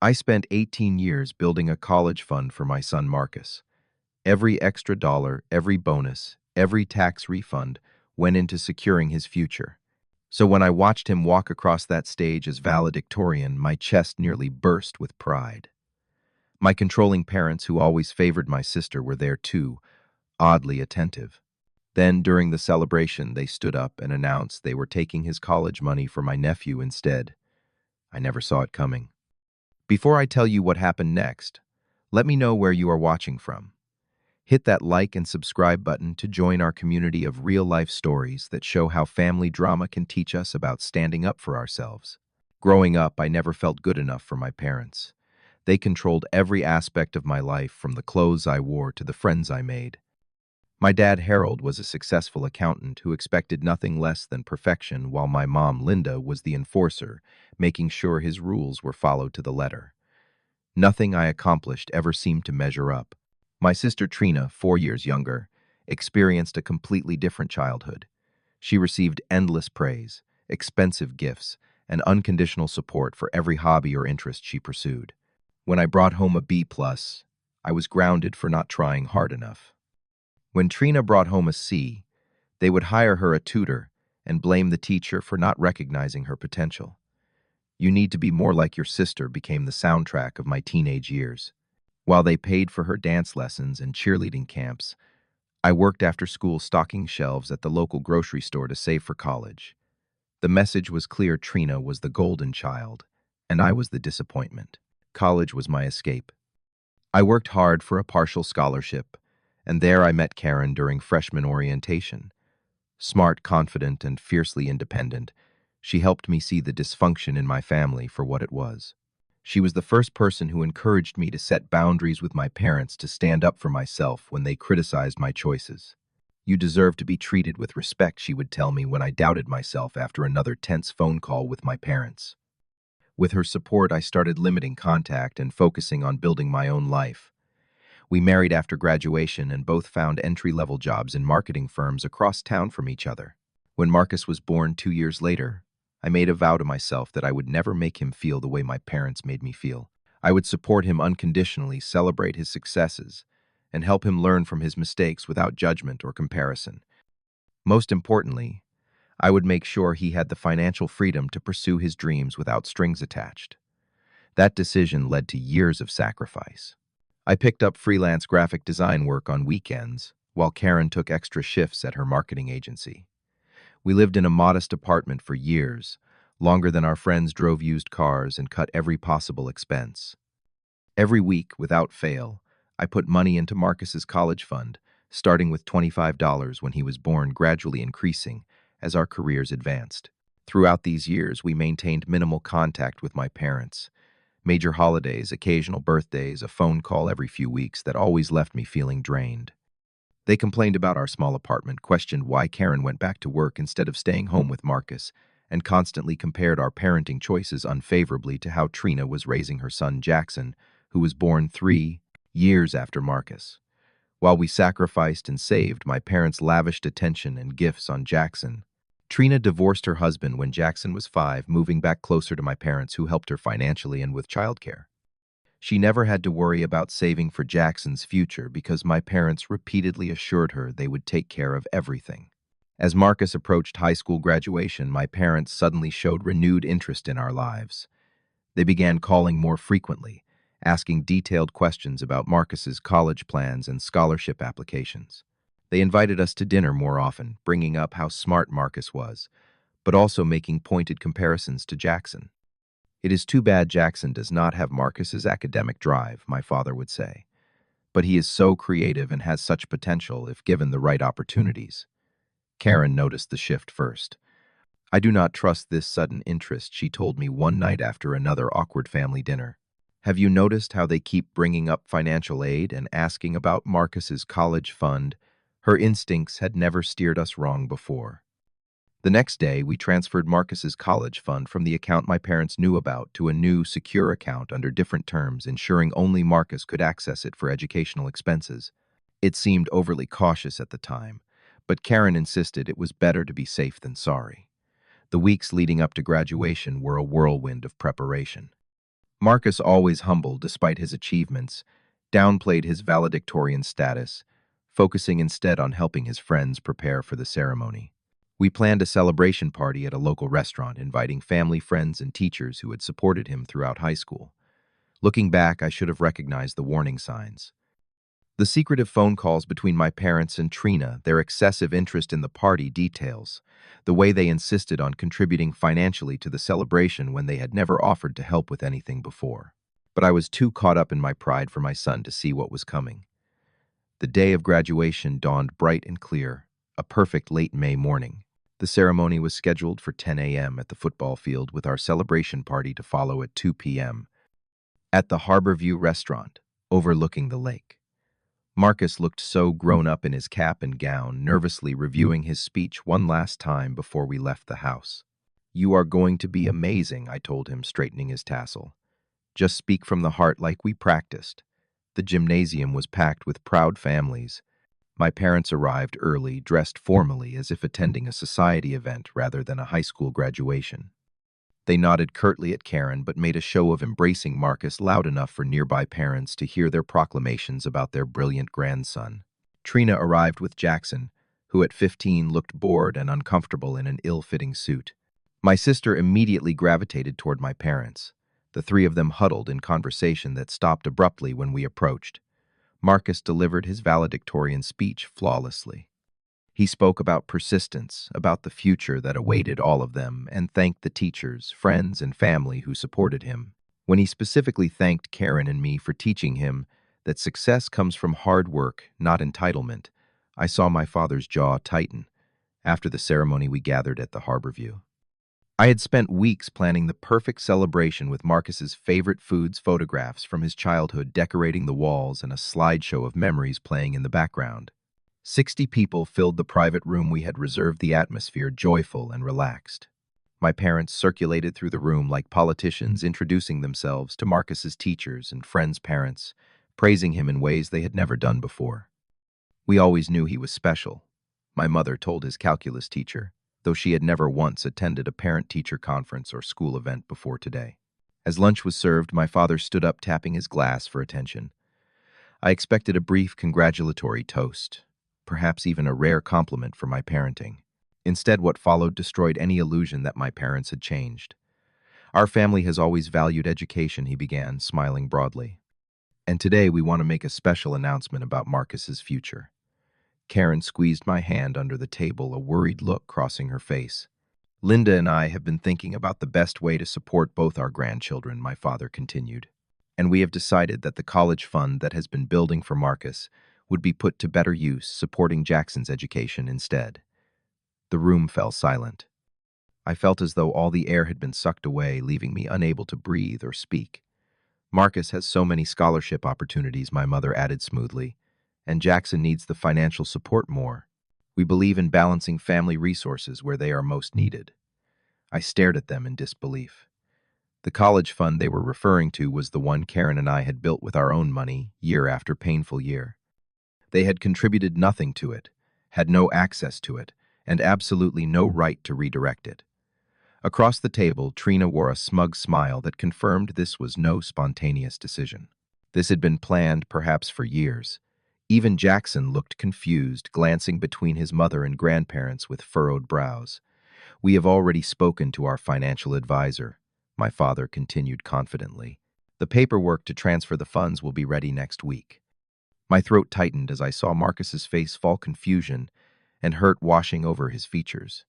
I spent 18 years building a college fund for my son Marcus. Every extra dollar, every bonus, every tax refund went into securing his future. So when I watched him walk across that stage as valedictorian, my chest nearly burst with pride. My controlling parents, who always favored my sister, were there too, oddly attentive. Then, during the celebration, they stood up and announced they were taking his college money for my nephew instead. I never saw it coming. Before I tell you what happened next, let me know where you are watching from. Hit that like and subscribe button to join our community of real-life stories that show how family drama can teach us about standing up for ourselves. Growing up, I never felt good enough for my parents. They controlled every aspect of my life, from the clothes I wore to the friends I made. My dad, Harold, was a successful accountant who expected nothing less than perfection, while my mom, Linda, was the enforcer, making sure his rules were followed to the letter. Nothing I accomplished ever seemed to measure up. My sister Trina, 4 years younger, experienced a completely different childhood. She received endless praise, expensive gifts, and unconditional support for every hobby or interest she pursued. When I brought home a B+, I was grounded for not trying hard enough. When Trina brought home a C, they would hire her a tutor and blame the teacher for not recognizing her potential. "You need to be more like your sister" became the soundtrack of my teenage years. While they paid for her dance lessons and cheerleading camps, I worked after school stocking shelves at the local grocery store to save for college. The message was clear: Trina was the golden child, and I was the disappointment. College was my escape. I worked hard for a partial scholarship, and there I met Karen during freshman orientation. Smart, confident, and fiercely independent, she helped me see the dysfunction in my family for what it was. She was the first person who encouraged me to set boundaries with my parents, to stand up for myself when they criticized my choices. "You deserve to be treated with respect," she would tell me when I doubted myself after another tense phone call with my parents. With her support, I started limiting contact and focusing on building my own life. We married after graduation and both found entry-level jobs in marketing firms across town from each other. When Marcus was born 2 years later, I made a vow to myself that I would never make him feel the way my parents made me feel. I would support him unconditionally, celebrate his successes, and help him learn from his mistakes without judgment or comparison. Most importantly, I would make sure he had the financial freedom to pursue his dreams without strings attached. That decision led to years of sacrifice. I picked up freelance graphic design work on weekends, while Karen took extra shifts at her marketing agency. We lived in a modest apartment for years, longer than our friends drove used cars and cut every possible expense. Every week, without fail, I put money into Marcus's college fund, starting with $25 when he was born, gradually increasing as our careers advanced. Throughout these years, we maintained minimal contact with my parents. Major holidays, occasional birthdays, a phone call every few weeks that always left me feeling drained. They complained about our small apartment, questioned why Karen went back to work instead of staying home with Marcus, and constantly compared our parenting choices unfavorably to how Trina was raising her son Jackson, who was born 3 years after Marcus. While we sacrificed and saved, my parents lavished attention and gifts on Jackson. Trina divorced her husband when Jackson was 5, moving back closer to my parents, who helped her financially and with childcare. She never had to worry about saving for Jackson's future because my parents repeatedly assured her they would take care of everything. As Marcus approached high school graduation, my parents suddenly showed renewed interest in our lives. They began calling more frequently, asking detailed questions about Marcus's college plans and scholarship applications. They invited us to dinner more often, bringing up how smart Marcus was, but also making pointed comparisons to Jackson. "It is too bad Jackson does not have Marcus's academic drive," my father would say. "But he is so creative and has such potential if given the right opportunities." Karen noticed the shift first. "I do not trust this sudden interest," she told me one night after another awkward family dinner. "Have you noticed how they keep bringing up financial aid and asking about Marcus's college fund?" Her instincts had never steered us wrong before. The next day, we transferred Marcus's college fund from the account my parents knew about to a new, secure account under different terms, ensuring only Marcus could access it for educational expenses. It seemed overly cautious at the time, but Karen insisted it was better to be safe than sorry. The weeks leading up to graduation were a whirlwind of preparation. Marcus, always humble despite his achievements, downplayed his valedictorian status, focusing instead on helping his friends prepare for the ceremony. We planned a celebration party at a local restaurant, inviting family, friends, and teachers who had supported him throughout high school. Looking back, I should have recognized the warning signs. The secretive phone calls between my parents and Trina, their excessive interest in the party details, the way they insisted on contributing financially to the celebration when they had never offered to help with anything before. But I was too caught up in my pride for my son to see what was coming. The day of graduation dawned bright and clear, a perfect late May morning. The ceremony was scheduled for 10 a.m. at the football field, with our celebration party to follow at 2 p.m. at the Harborview restaurant, overlooking the lake. Marcus looked so grown up in his cap and gown, nervously reviewing his speech one last time before we left the house. "You are going to be amazing," I told him, straightening his tassel. "Just speak from the heart like we practiced." The gymnasium was packed with proud families. My parents arrived early, dressed formally as if attending a society event rather than a high school graduation. They nodded curtly at Karen, but made a show of embracing Marcus loud enough for nearby parents to hear their proclamations about their brilliant grandson. Trina arrived with Jackson, who at 15 looked bored and uncomfortable in an ill-fitting suit. My sister immediately gravitated toward my parents. The three of them huddled in conversation that stopped abruptly when we approached. Marcus delivered his valedictorian speech flawlessly. He spoke about persistence, about the future that awaited all of them, and thanked the teachers, friends, and family who supported him. When he specifically thanked Karen and me for teaching him that success comes from hard work, not entitlement, I saw my father's jaw tighten. After the ceremony, we gathered at the Harborview. I had spent weeks planning the perfect celebration, with Marcus's favorite foods, photographs from his childhood decorating the walls, and a slideshow of memories playing in the background. 60 people filled the private room we had reserved, the atmosphere joyful and relaxed. My parents circulated through the room like politicians, introducing themselves to Marcus's teachers and friends' parents, praising him in ways they had never done before. "We always knew he was special," my mother told his calculus teacher, though she had never once attended a parent-teacher conference or school event before today. As lunch was served, my father stood up, tapping his glass for attention. I expected a brief congratulatory toast, perhaps even a rare compliment for my parenting. Instead, what followed destroyed any illusion that my parents had changed. "Our family has always valued education," he began, smiling broadly. "And today we want to make a special announcement about Marcus's future." Karen squeezed my hand under the table, a worried look crossing her face. "Linda and I have been thinking about the best way to support both our grandchildren," my father continued. "And we have decided that the college fund that has been building for Marcus would be put to better use, supporting Jackson's education instead." The room fell silent. I felt as though all the air had been sucked away, leaving me unable to breathe or speak. "Marcus has so many scholarship opportunities," my mother added smoothly, "and Jackson needs the financial support more. We believe in balancing family resources where they are most needed." I stared at them in disbelief. The college fund they were referring to was the one Karen and I had built with our own money, year after painful year. They had contributed nothing to it, had no access to it, and absolutely no right to redirect it. Across the table, Trina wore a smug smile that confirmed this was no spontaneous decision. This had been planned, perhaps for years. Even Jackson looked confused, glancing between his mother and grandparents with furrowed brows. "We have already spoken to our financial advisor," my father continued confidently. "The paperwork to transfer the funds will be ready next week." My throat tightened as I saw Marcus's face fall, confusion and hurt washing over his features.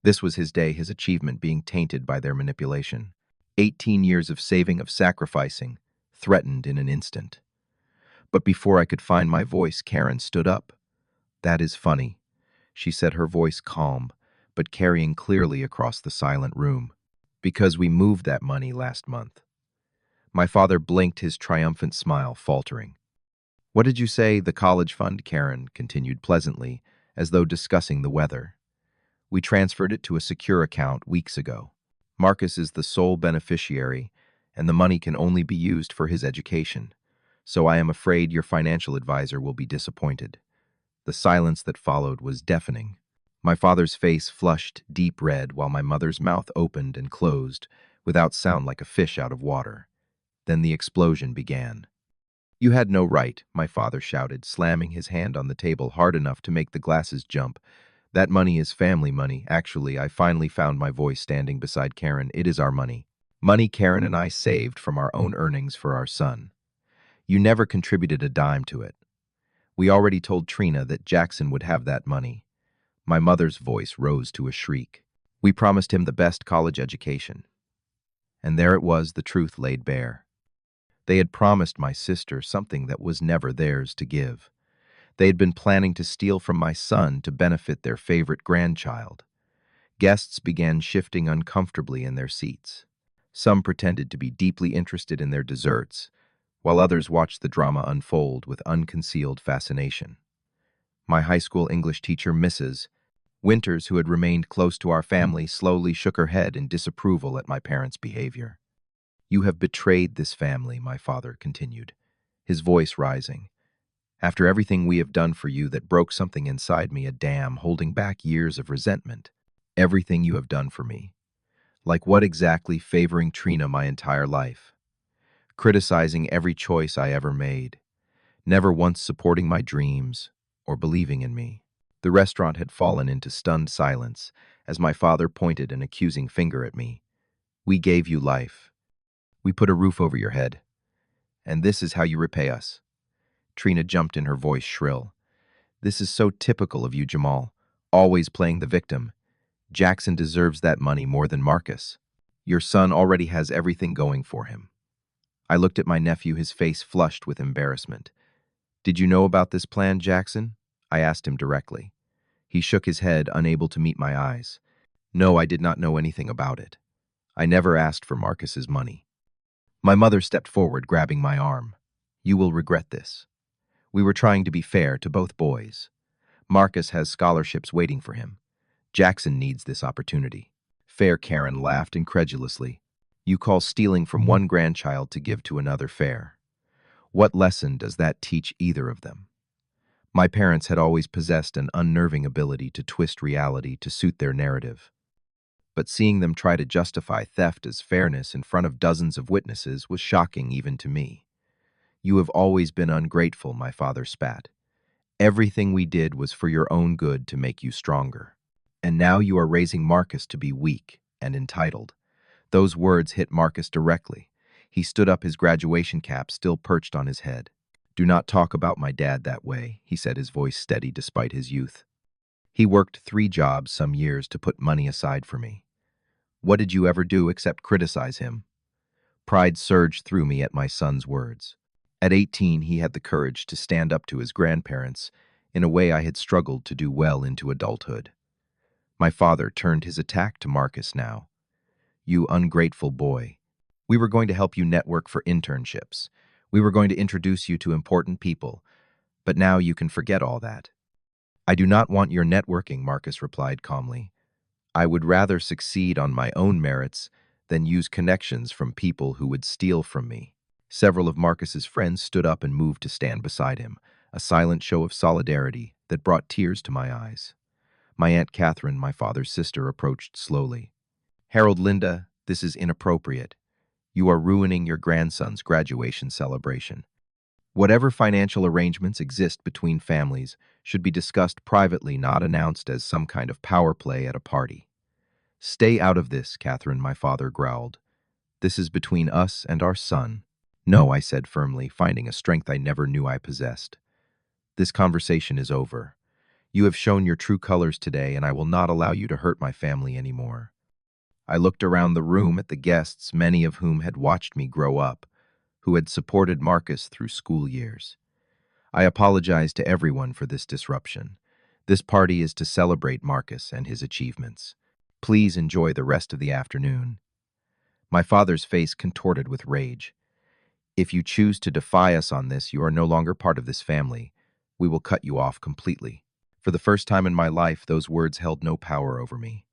This was his day, his achievement being tainted by their manipulation. 18 years of saving, of sacrificing, threatened in an instant. But before I could find my voice, Karen stood up. "That is funny," she said, her voice calm, but carrying clearly across the silent room. "Because we moved that money last month." My father blinked, his triumphant smile faltering. "What did you say, the college fund?" Karen continued pleasantly, as though discussing the weather. "We transferred it to a secure account weeks ago. Marcus is the sole beneficiary, and the money can only be used for his education. So I am afraid your financial advisor will be disappointed." The silence that followed was deafening. My father's face flushed deep red, while my mother's mouth opened and closed without sound, like a fish out of water. Then the explosion began. "You had no right," my father shouted, slamming his hand on the table hard enough to make the glasses jump. "That money is family money. Actually, I finally found my voice standing beside Karen. It is our money. Money Karen and I saved from our own earnings for our son. You never contributed a dime to it. We already told Trina that Jackson would have that money." My mother's voice rose to a shriek. "We promised him the best college education." And there it was, the truth laid bare. They had promised my sister something that was never theirs to give. They had been planning to steal from my son to benefit their favorite grandchild. Guests began shifting uncomfortably in their seats. Some pretended to be deeply interested in their desserts, while others watched the drama unfold with unconcealed fascination. My high school English teacher, Mrs. Winters, who had remained close to our family, slowly shook her head in disapproval at my parents' behavior. "You have betrayed this family," my father continued, his voice rising. "After everything we have done for you, that broke something inside me, a dam holding back years of resentment. Everything you have done for me. Like what exactly? Favoring Trina my entire life. Criticizing every choice I ever made. Never once supporting my dreams or believing in me." The restaurant had fallen into stunned silence as my father pointed an accusing finger at me. "We gave you life. We put a roof over your head. And this is how you repay us." Trina jumped in, her voice shrill. "This is so typical of you, Jamal. Always playing the victim. Jackson deserves that money more than Marcus. Your son already has everything going for him." I looked at my nephew, his face flushed with embarrassment. "Did you know about this plan, Jackson?" I asked him directly. He shook his head, unable to meet my eyes. "No, I did not know anything about it. I never asked for Marcus's money." My mother stepped forward, grabbing my arm. "You will regret this. We were trying to be fair to both boys. Marcus has scholarships waiting for him. Jackson needs this opportunity." "Fair?" Karen laughed incredulously. "You call stealing from one grandchild to give to another fair? What lesson does that teach either of them?" My parents had always possessed an unnerving ability to twist reality to suit their narrative. But seeing them try to justify theft as fairness in front of dozens of witnesses was shocking even to me. "You have always been ungrateful," my father spat. "Everything we did was for your own good, to make you stronger. And now you are raising Marcus to be weak and entitled." Those words hit Marcus directly. He stood up, his graduation cap still perched on his head. "Do not talk about my dad that way," he said, his voice steady despite his youth. "He worked 3 jobs some years to put money aside for me. What did you ever do except criticize him?" Pride surged through me at my son's words. At 18, he had the courage to stand up to his grandparents in a way I had struggled to do well into adulthood. My father turned his attack to Marcus now. "You ungrateful boy. We were going to help you network for internships. We were going to introduce you to important people. But now you can forget all that." "I do not want your networking," Marcus replied calmly. "I would rather succeed on my own merits than use connections from people who would steal from me." Several of Marcus's friends stood up and moved to stand beside him, a silent show of solidarity that brought tears to my eyes. My Aunt Catherine, my father's sister, approached slowly. "Harold, Linda, this is inappropriate. You are ruining your grandson's graduation celebration. Whatever financial arrangements exist between families should be discussed privately, not announced as some kind of power play at a party." "Stay out of this, Catherine," my father growled. "This is between us and our son." "No," I said firmly, finding a strength I never knew I possessed. "This conversation is over. You have shown your true colors today, and I will not allow you to hurt my family anymore." I looked around the room at the guests, many of whom had watched me grow up, who had supported Marcus through school years. I apologized to everyone for this disruption. This party is to celebrate Marcus and his achievements. Please enjoy the rest of the afternoon. My father's face contorted with rage. "If you choose to defy us on this, you are no longer part of this family. We will cut you off completely." For the first time in my life, those words held no power over me.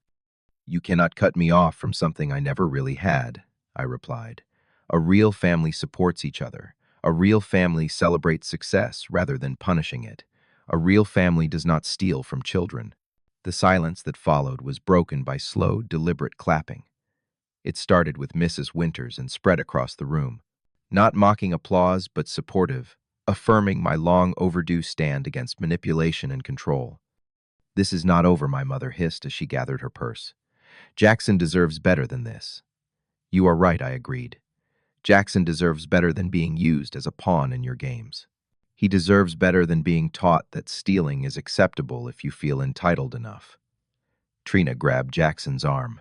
"You cannot cut me off from something I never really had," I replied. "A real family supports each other. A real family celebrates success rather than punishing it. A real family does not steal from children." The silence that followed was broken by slow, deliberate clapping. It started with Mrs. Winters and spread across the room. not mocking applause, but supportive, affirming my long overdue stand against manipulation and control. This is not over, my mother hissed as she gathered her purse. Jackson deserves better than this. You are right, I agreed. Jackson deserves better than being used as a pawn in your games. He deserves better than being taught that stealing is acceptable if you feel entitled enough. Trina grabbed Jackson's arm.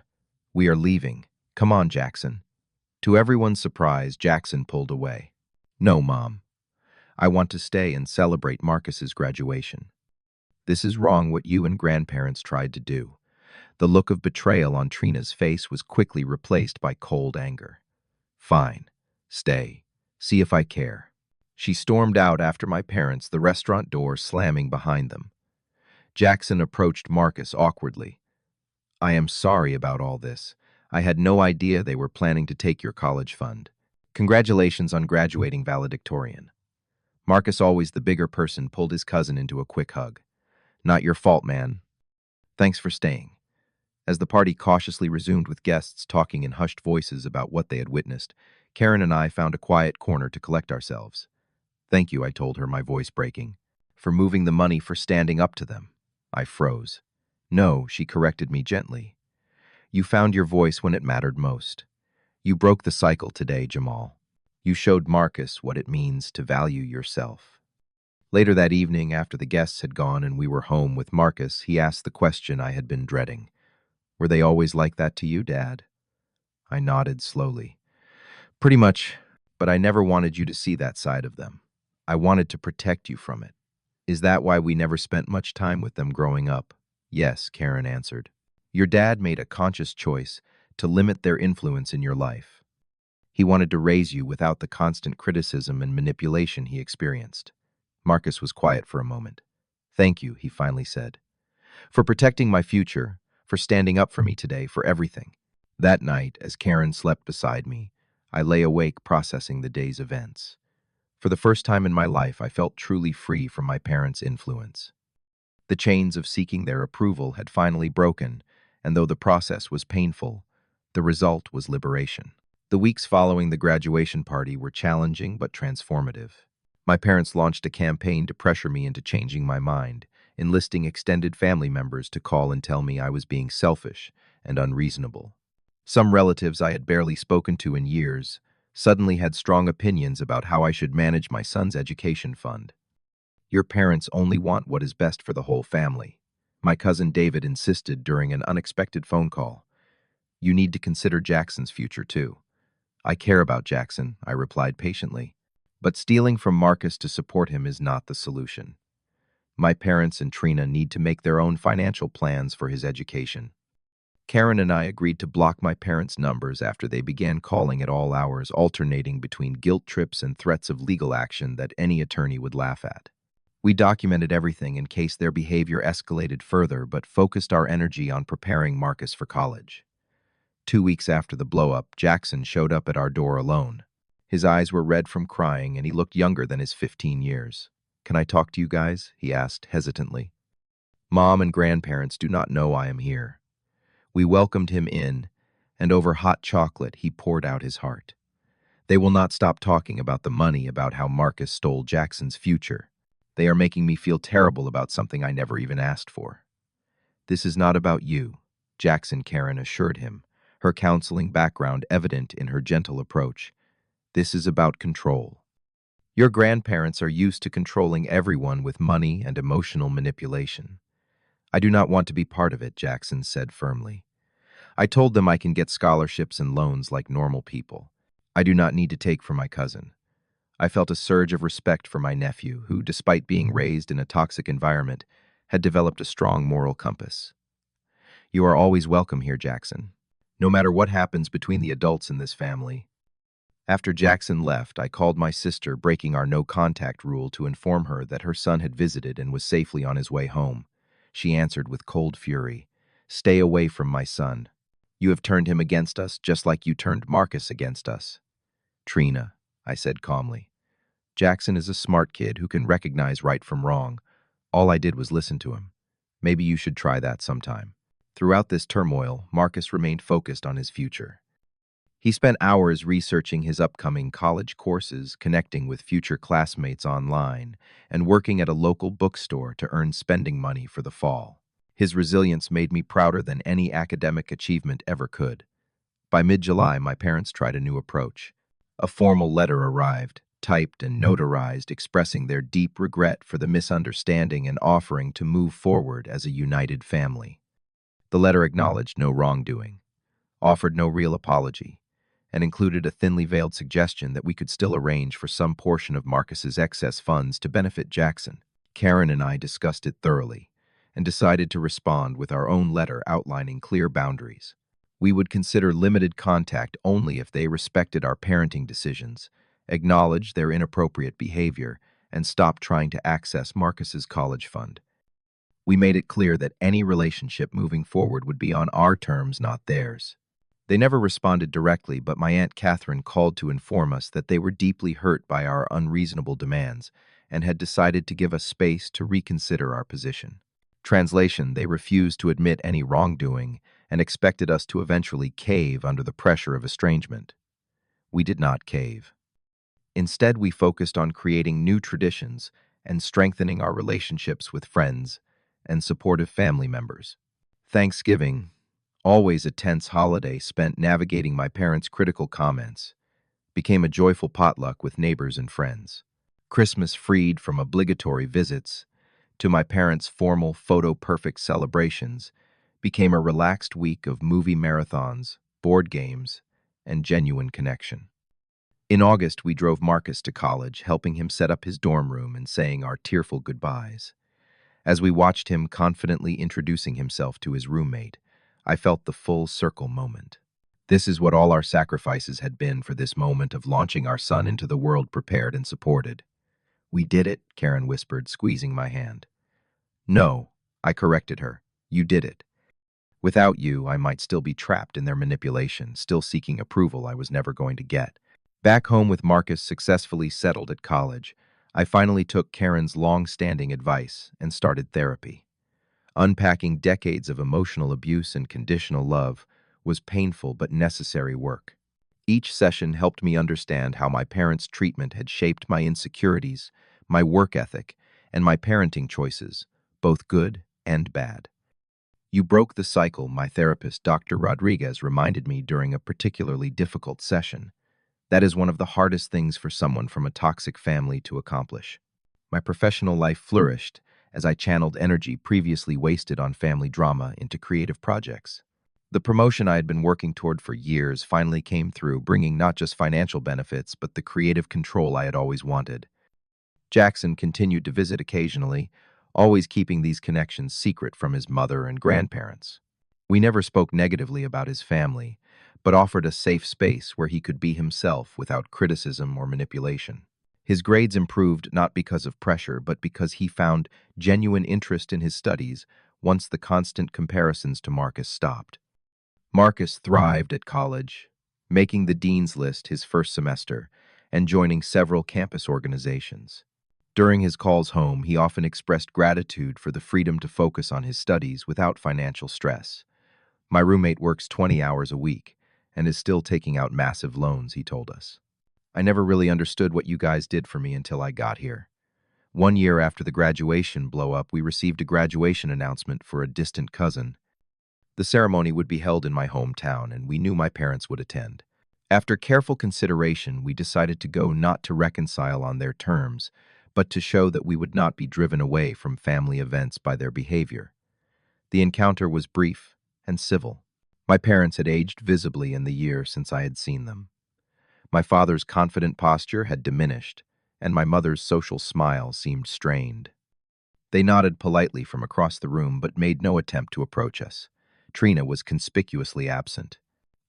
We are leaving. Come on, Jackson. To everyone's surprise, Jackson pulled away. No, Mom. I want to stay and celebrate Marcus's graduation. This is wrong what you and grandparents tried to do. The look of betrayal on Trina's face was quickly replaced by cold anger. Fine. Stay. See if I care. She stormed out after my parents, the restaurant door slamming behind them. Jackson approached Marcus awkwardly. I am sorry about all this. I had no idea they were planning to take your college fund. Congratulations on graduating valedictorian. Marcus, always the bigger person, pulled his cousin into a quick hug. Not your fault, man. Thanks for staying. As the party cautiously resumed with guests talking in hushed voices about what they had witnessed, Karen and I found a quiet corner to collect ourselves. Thank you, I told her, my voice breaking. For moving the money, for standing up to them. I froze. No, she corrected me gently. You found your voice when it mattered most. You broke the cycle today, Jamal. You showed Marcus what it means to value yourself. Later that evening, after the guests had gone and we were home with Marcus, he asked the question I had been dreading. Were they always like that to you, Dad? I nodded slowly. Pretty much, but I never wanted you to see that side of them. I wanted to protect you from it. Is that why we never spent much time with them growing up? Yes, Karen answered. Your dad made a conscious choice to limit their influence in your life. He wanted to raise you without the constant criticism and manipulation he experienced. Marcus was quiet for a moment. Thank you, he finally said. For protecting my future, for standing up for me today, for everything. That night, as Karen slept beside me, I lay awake processing the day's events. For the first time in my life, I felt truly free from my parents' influence. The chains of seeking their approval had finally broken, and though the process was painful, the result was liberation. The weeks following the graduation party were challenging but transformative. My parents launched a campaign to pressure me into changing my mind, enlisting extended family members to call and tell me I was being selfish and unreasonable. Some relatives I had barely spoken to in years suddenly had strong opinions about how I should manage my son's education fund. Your parents only want what is best for the whole family. My cousin David insisted during an unexpected phone call. You need to consider Jackson's future too. I care about Jackson, I replied patiently. But stealing from Marcus to support him is not the solution. My parents and Trina need to make their own financial plans for his education. Karen and I agreed to block my parents' numbers after they began calling at all hours, alternating between guilt trips and threats of legal action that any attorney would laugh at. We documented everything in case their behavior escalated further, but focused our energy on preparing Marcus for college. 2 weeks after the blow-up, Jackson showed up at our door alone. His eyes were red from crying, and he looked younger than his 15 years. Can I talk to you guys? He asked hesitantly. Mom and grandparents do not know I am here. We welcomed him in, and over hot chocolate he poured out his heart. They will not stop talking about the money, about how Marcus stole Jackson's future. They are making me feel terrible about something I never even asked for. This is not about you, Jackson, Karen assured him, her counseling background evident in her gentle approach. This is about control. Your grandparents are used to controlling everyone with money and emotional manipulation. I do not want to be part of it, Jackson said firmly. I told them I can get scholarships and loans like normal people. I do not need to take from my cousin. I felt a surge of respect for my nephew, who, despite being raised in a toxic environment, had developed a strong moral compass. You are always welcome here, Jackson. No matter what happens between the adults in this family. After Jackson left, I called my sister, breaking our no-contact rule, to inform her that her son had visited and was safely on his way home. She answered with cold fury, "Stay away from my son. You have turned him against us, just like you turned Marcus against us." Trina, I said calmly. Jackson is a smart kid who can recognize right from wrong. All I did was listen to him. Maybe you should try that sometime. Throughout this turmoil, Marcus remained focused on his future. He spent hours researching his upcoming college courses, connecting with future classmates online, and working at a local bookstore to earn spending money for the fall. His resilience made me prouder than any academic achievement ever could. By mid-July, my parents tried a new approach. A formal letter arrived, typed and notarized, expressing their deep regret for the misunderstanding and offering to move forward as a united family. The letter acknowledged no wrongdoing, offered no real apology, and included a thinly veiled suggestion that we could still arrange for some portion of Marcus's excess funds to benefit Jackson. Karen and I discussed it thoroughly and decided to respond with our own letter outlining clear boundaries. We would consider limited contact only if they respected our parenting decisions, acknowledged their inappropriate behavior, and stopped trying to access Marcus's college fund. We made it clear that any relationship moving forward would be on our terms, not theirs. They never responded directly, but my Aunt Catherine called to inform us that they were deeply hurt by our unreasonable demands and had decided to give us space to reconsider our position. Translation: they refused to admit any wrongdoing and expected us to eventually cave under the pressure of estrangement. We did not cave. Instead, we focused on creating new traditions and strengthening our relationships with friends and supportive family members. Thanksgiving, always a tense holiday spent navigating my parents' critical comments, became a joyful potluck with neighbors and friends. Christmas, freed from obligatory visits to my parents' formal photo-perfect celebrations, became a relaxed week of movie marathons, board games, and genuine connection. In August, we drove Marcus to college, helping him set up his dorm room and saying our tearful goodbyes. As we watched him confidently introducing himself to his roommate, I felt the full circle moment. This is what all our sacrifices had been for this moment of launching our son into the world prepared and supported. "We did it," Karen whispered, squeezing my hand. "No," I corrected her. "You did it. Without you, I might still be trapped in their manipulation, still seeking approval I was never going to get." Back home with Marcus successfully settled at college, I finally took Karen's long-standing advice and started therapy. Unpacking decades of emotional abuse and conditional love was painful but necessary work. Each session helped me understand how my parents' treatment had shaped my insecurities, my work ethic, and my parenting choices, both good and bad. "You broke the cycle," my therapist, Dr. Rodriguez, reminded me during a particularly difficult session. "That is one of the hardest things for someone from a toxic family to accomplish." My professional life flourished as I channeled energy previously wasted on family drama into creative projects. The promotion I had been working toward for years finally came through, bringing not just financial benefits, but the creative control I had always wanted. Jackson continued to visit occasionally, always keeping these connections secret from his mother and grandparents. We never spoke negatively about his family, but offered a safe space where he could be himself without criticism or manipulation. His grades improved not because of pressure, but because he found genuine interest in his studies once the constant comparisons to Marcus stopped. Marcus thrived at college, making the dean's list his first semester and joining several campus organizations. During his calls home, he often expressed gratitude for the freedom to focus on his studies without financial stress. "My roommate works 20 hours a week and is still taking out massive loans," he told us. "I never really understood what you guys did for me until I got here." One year after the graduation blow-up, we received a graduation announcement for a distant cousin. The ceremony would be held in my hometown, and we knew my parents would attend. After careful consideration, we decided to go not to reconcile on their terms, but to show that we would not be driven away from family events by their behavior. The encounter was brief and civil. My parents had aged visibly in the year since I had seen them. My father's confident posture had diminished, and my mother's social smile seemed strained. They nodded politely from across the room, but made no attempt to approach us. Trina was conspicuously absent.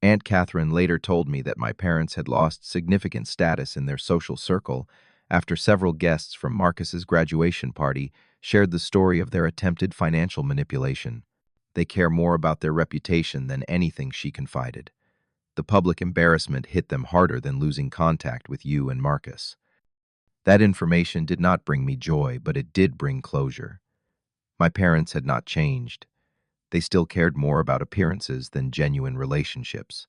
Aunt Catherine later told me that my parents had lost significant status in their social circle after several guests from Marcus's graduation party shared the story of their attempted financial manipulation. "They care more about their reputation than anything," she confided. "The public embarrassment hit them harder than losing contact with you and Marcus." That information did not bring me joy, but it did bring closure. My parents had not changed. They still cared more about appearances than genuine relationships.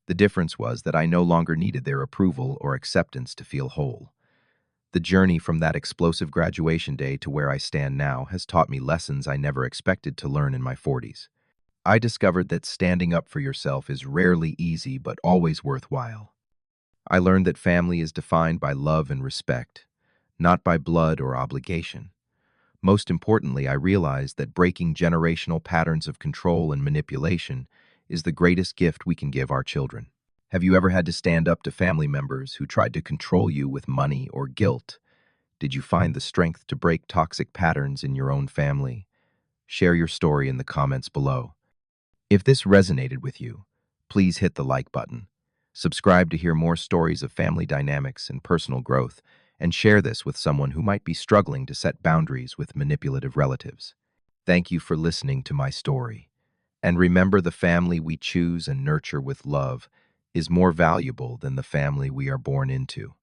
The difference was that I no longer needed their approval or acceptance to feel whole. The journey from that explosive graduation day to where I stand now has taught me lessons I never expected to learn in my 40s. I discovered that standing up for yourself is rarely easy but always worthwhile. I learned that family is defined by love and respect, not by blood or obligation. Most importantly, I realized that breaking generational patterns of control and manipulation is the greatest gift we can give our children. Have you ever had to stand up to family members who tried to control you with money or guilt? Did you find the strength to break toxic patterns in your own family? Share your story in the comments below. If this resonated with you, please hit the like button. Subscribe to hear more stories of family dynamics and personal growth, and share this with someone who might be struggling to set boundaries with manipulative relatives. Thank you for listening to my story. And remember, the family we choose and nurture with love is more valuable than the family we are born into.